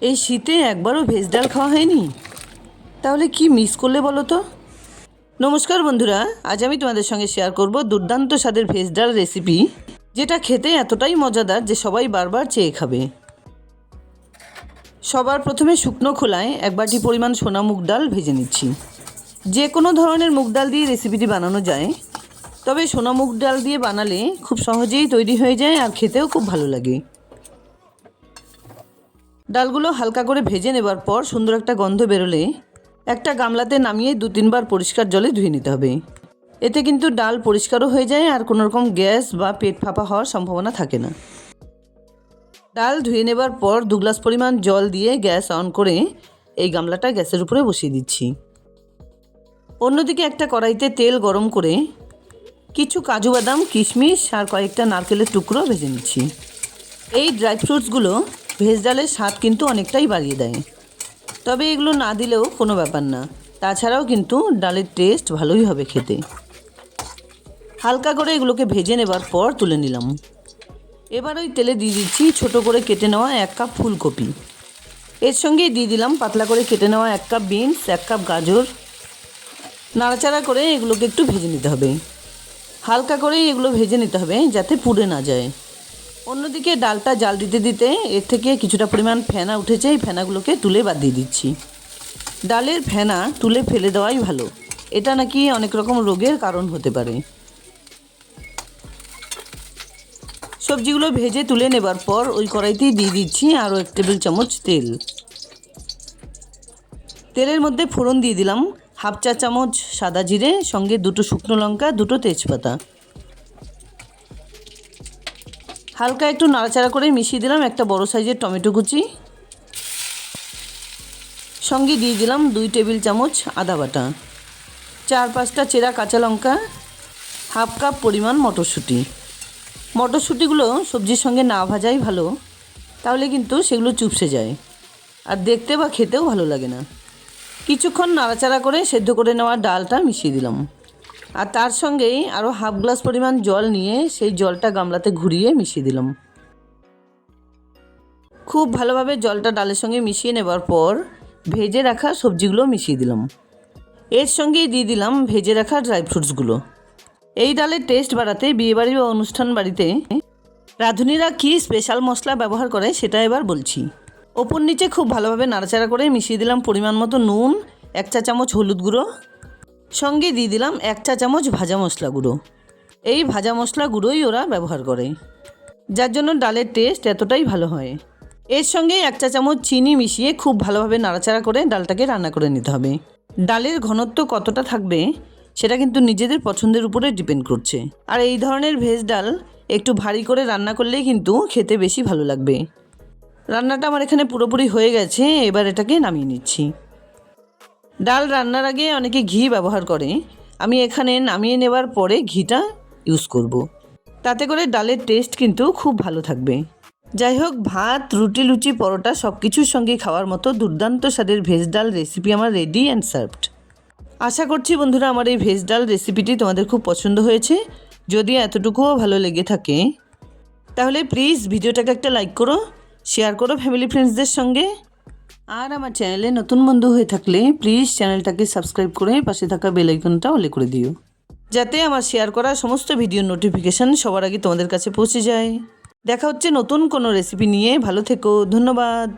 এই শীতে একবারও ভেজ ডাল খাওয়া হয়নি? তাহলে কি মিস করলে বলো তো। নমস্কার বন্ধুরা, আজ আমি তোমাদের সঙ্গে শেয়ার করব দুর্দান্ত স্বাদের ভেজ ডাল রেসিপি, যেটা খেতে এতটাই মজাদার যে সবাই বারবার চেয়ে খাবে। সবার প্রথমে শুকনো খোলায় 1 বাটি পরিমাণ সোনা মুগ ডাল ভেজে নিচ্ছি। যে কোনো ধরনের মুগ ডাল দিয়ে রেসিপিটি বানানো যায়, তবে সোনা মুগ ডাল দিয়ে বানালে খুব সহজেই তৈরি হয়ে যায় আর খেতেও খুব ভালো লাগে। ডালগুলো হালকা করে ভেজে নেবার পর সুন্দর একটা গন্ধ বেরোলে একটা গামলাতে নামিয়ে 2-3 বার পরিষ্কার জলে ধুয়ে নিতে হবে। এতে কিন্তু ডাল পরিষ্কারও হয়ে যায় আর কোনো রকম গ্যাস বা পেট ফাঁপা হওয়ার সম্ভাবনা থাকে না। ডাল ধুয়ে নেবার পর 2 গ্লাস পরিমাণ জল দিয়ে গ্যাস অন করে এই গামলাটা গ্যাসের উপরে বসিয়ে দিচ্ছি। অন্যদিকে একটা কড়াইতে তেল গরম করে কিছু কাজু বাদাম, কিশমিশ আর কয়েকটা নারকেলের টুকরো ভেজে নিচ্ছি। এই ড্রাই ফ্রুটসগুলো ভেজ ডালের স্বাদ কিন্তু অনেকটাই বাড়িয়ে দেয়, তবে এগুলো না দিলেও কোনো ব্যাপার না। তাছাড়াও কিন্তু ডালের টেস্ট ভালোই হবে খেতে। হালকা করে এগুলোকে ভেজে নেবার পর তুলে নিলাম। এবার ওই তেলে দিয়ে দিচ্ছি ছোটো করে কেটে নেওয়া 1 কাপ ফুলকপি। এর সঙ্গেই দিয়ে দিলাম পাতলা করে কেটে নেওয়া 1 কাপ বিনস, 1 কাপ গাজর। নাড়াচাড়া করে এগুলোকে একটু ভেজে নিতে হবে। হালকা করেই এগুলো ভেজে নিতে হবে যাতে পুড়ে না যায়। অন্যদিকে ডালটা জাল দিতে দিতে এর থেকে কিছুটা পরিমাণ ফেনা উঠেছে, এই ফেনাগুলোকে তুলে বাদ দিয়ে দিচ্ছি। ডালের ফেনা তুলে ফেলে দেওয়াই ভালো, এটা নাকি অনেক রকম রোগের কারণ হতে পারে। সবজিগুলো ভেজে তুলে নেবার পর ওই কড়াইতেই দিয়ে দিচ্ছি আরও 1 টেবিল চামচ তেল। তেলের মধ্যে ফোড়ন দিয়ে দিলাম 1/2 চা চামচ সাদা জিরে, সঙ্গে 2টো শুকনো লঙ্কা, 2টো তেজপাতা। হালকা একটু নাড়াচাড়া করে মিশিয়ে দিলাম একটা বড় সাইজের টমেটো কুচি। সঙ্গে দিয়ে দিলাম 2 টেবিল চামচ আদা বাটা, 4-5টা চেরা কাঁচা লঙ্কা, 1/2 কাপ পরিমাণ মটরশুঁটি। মটরশুঁটিগুলো সবজির সঙ্গে না ভাজাই ভালো, তাহলে কিন্তু সেগুলো চুপসে যায় আর দেখতে বা খেতেও ভালো লাগে না। কিছুক্ষণ নাড়াচাড়া করে সেদ্ধ করে নেওয়া ডালটা মিশিয়ে দিলাম, আর তার সঙ্গেই আরও 1/2 গ্লাস পরিমাণ জল নিয়ে সেই জলটা গামলাতে ঘুরিয়ে মিশিয়ে দিলাম। খুব ভালোভাবে জলটা ডালের সঙ্গে মিশিয়ে নেবার পর ভেজে রাখা সবজিগুলো মিশিয়ে দিলাম। এর সঙ্গেই দিয়ে দিলাম ভেজে রাখা ড্রাই ফ্রুটসগুলো। এই ডালের টেস্ট বাড়াতে বিয়েবাড়ি বা অনুষ্ঠান বাড়িতে রাঁধুনিরা কী স্পেশাল মশলা ব্যবহার করে সেটা এবার বলছি। ওপর নিচে খুব ভালোভাবে নাড়াচাড়া করে মিশিয়ে দিলাম পরিমাণ মতো নুন, 1 চা চামচ হলুদ গুঁড়ো, সঙ্গে দিয়ে দিলাম 1 চা চামচ ভাজা মশলা গুঁড়ো। এই ভাজা মশলা গুঁড়োই ওরা ব্যবহার করে, যার জন্য ডালের টেস্ট এতটাই ভালো হয়। এর সঙ্গে 1 চা চামচ চিনি মিশিয়ে খুব ভালোভাবে নাড়াচাড়া করে ডালটাকে রান্না করে নিতে হবে। ডালের ঘনত্ব কতটা থাকবে সেটা কিন্তু নিজেদের পছন্দের উপরে ডিপেন্ড করছে। আর এই ধরনের ভেজ ডাল একটু ভারী করে রান্না করলেই কিন্তু খেতে বেশি ভালো লাগবে। রান্নাটা আমার এখানে পুরোপুরি হয়ে গেছে, এবার এটাকে নামিয়ে নিচ্ছি। ডাল রান্নার আগে অনেকে ঘি ব্যবহার করে, আমি এখানে নামিয়ে নেবার পরে ঘিটা ইউজ করব। তাতে করে ডালের টেস্ট কিন্তু খুব ভালো থাকবে। যাই হোক, ভাত, রুটি, লুচি, পরোটা সব কিছুর সঙ্গে খাওয়ার মতো দুর্দান্ত স্বাদের ভেজ ডাল রেসিপি আমার রেডি অ্যান্ড সার্ভড। আশা করছি বন্ধুরা আমার এই ভেজ ডাল রেসিপিটি তোমাদের খুব পছন্দ হয়েছে। যদি এতটুকুও ভালো লেগে থাকে তাহলে প্লিজ ভিডিওটাকে একটা লাইক করো, শেয়ার করো ফ্যামিলি ফ্রেন্ডসদের সঙ্গে। আর আমার চ্যানেলে নতুন বন্ধু হয়ে থাকলে প্লিজ চ্যানেলটাকে সাবস্ক্রাইব করে পাশে থাকা বেল আইকনটা অলে করে দিও, যাতে আমার শেয়ার করা সমস্ত ভিডিওর নোটিফিকেশান সবার আগে তোমাদের কাছে পৌঁছে যায়। দেখা হচ্ছে নতুন কোনো রেসিপি নিয়ে। ভালো থেকো, ধন্যবাদ।